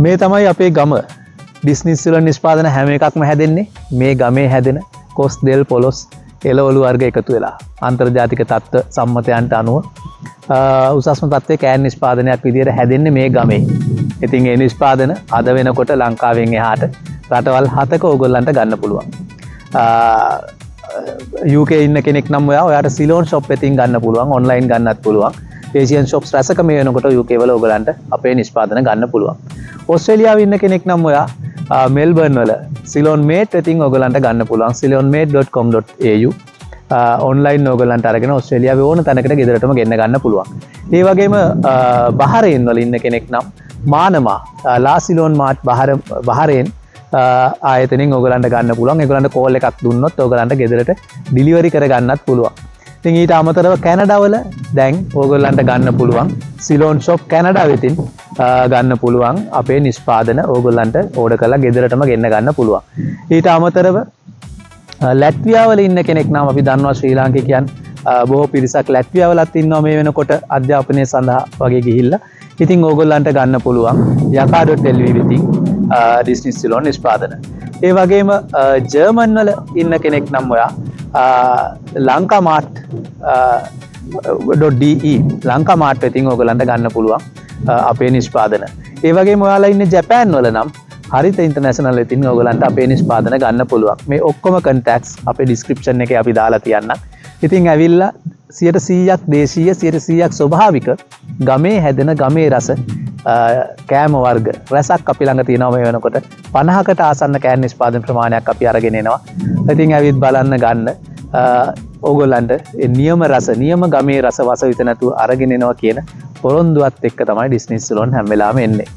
මේ තමයි අපේ ගම බිස්නස් වල නිෂ්පාදන හැම එකක්ම හැදෙන්නේ මේ ගමේ හැදෙන කොස් දෙල් පොලොස් එළවලු වර්ග එකතු වෙලා අන්තර්ජාතික තත්ත්ව සම්මතයන්ට අනුව උසස්ම තත්ත්වයේ කෑන් නිෂ්පාදනයක් විදියට හැදෙන්නේ මේ ගමේ. ඉතින් ඒ නිෂ්පාදන අද වෙනකොට ලංකාවෙන් එහාට රටවල් 7ක ඕගොල්ලන්ට ගන්න පුළුවන්. UK ඉන්න කෙනෙක් නම් ඔයාට සිලෝන් ෂොප් එකකින් ගන්න පුළුවන්, ඔන්ලයින් ගන්නත් පුළුවන්. ඒසියන් ෂොප්ස් රැසක මේ වෙනකොට UK වල ඕගොල්ලන්ට අපේ නිෂ්පාදන ගන්න පුළුවන්. ඕස්ට්‍රේලියාවේ ඉන්න කෙනෙක් නම් මෙල්බර්න් වල සිලෝන් මේට් එකකින් ඕගොල්ලන්ට ගන්න පුළුවන්. ceylonmate.com.au ඔන්ලයින් ඕගොල්ලන්ට අරගෙන ඕස්ට්‍රේලියාවේ ඕන තැනකට ගෙදරටම ගෙන්න ගන්න පුළුවන්. ඒ වගේම බහරේන් වල ඉන්න කෙනෙක් නම් මානමා ලා සිලෝන් මාට් බහරේන් ආයතනින් ඕගොල්ලන්ට ගන්න පුළුවන්. ඒගොල්ලන්ට කෝල් එකක් දුන්නොත් ඕගොල්ලන්ට ගෙදරට ඩිලිවරි කරගන්නත් පුළුවන්. ඉතින් ඊට අමතරව කැනඩා වල දැන් ඕගොල්ලන්ට ගන්න පුළුවන් සිලෝන් ෂොප් කැනඩා වෙතින් ගන්න පුළුවන් අපේ නිෂ්පාදන ඕගොල්ලන්ට ඕඩර් කරලා ගෙදරටම ගෙන්න ගන්න පුළුවන්. ඊට අමතරව ලැට්වියා වල ඉන්න කෙනෙක් නම් අපි දන්නවා ශ්‍රී ලාංකිකයන් බොහෝ පිරිසක් ලැට්වියා වලත් ඉන්නවා මේ වෙනකොට අධ්‍යාපනය සඳහා වගේ ගිහිල්ලා. ඉතින් ඕගොල්ලන්ට ගන්න පුළුවන් yaka.lv වෙතින් ඩිස්නි සිලෝන් නිෂ්පාදන. ඒ වගේම ජර්මන් වල ඉන්න කෙනෙක් නම් lankamart.de lankamart වෙතින් ඕගොල්ලන්ට ගන්න පුළුවන් අපේ නිෂ්පාදන. ඒ වගේම ඔයාලා ඉන්නේ ජපාන් වල නම් හරිත ඉන්ටර්නැෂනල් වෙතින් ඕගොල්ලන්ට අපේ නිෂ්පාදන ගන්න පුළුවන්. මේ ඔක්කොම contacts අපේ description එකේ අපි දාලා තියන්නම්. ඉතින් ඇවිල්ලා 100% දේශීය 100% ස්වභාවික ගමේ හැදෙන ගමේ රස කෑම වර්ග රසක් අපි ළඟ තියෙනවා මේ වෙනකොට 50කට ආසන්න කෑම නිෂ්පාදන ප්‍රමාණයක් අපි අරගෙන එනවා. ඉතින් ඇවිත් බලන්න ගන්න ඕගොල්ලන්ට නියම රස නියම ගමේ රස වස විත නැතුව අරගෙන එනවා කියන පොරොන්දුවත් එක්ක තමයි ඩිස්නි සිලෝන් හැම වෙලාවෙම එන්නේ.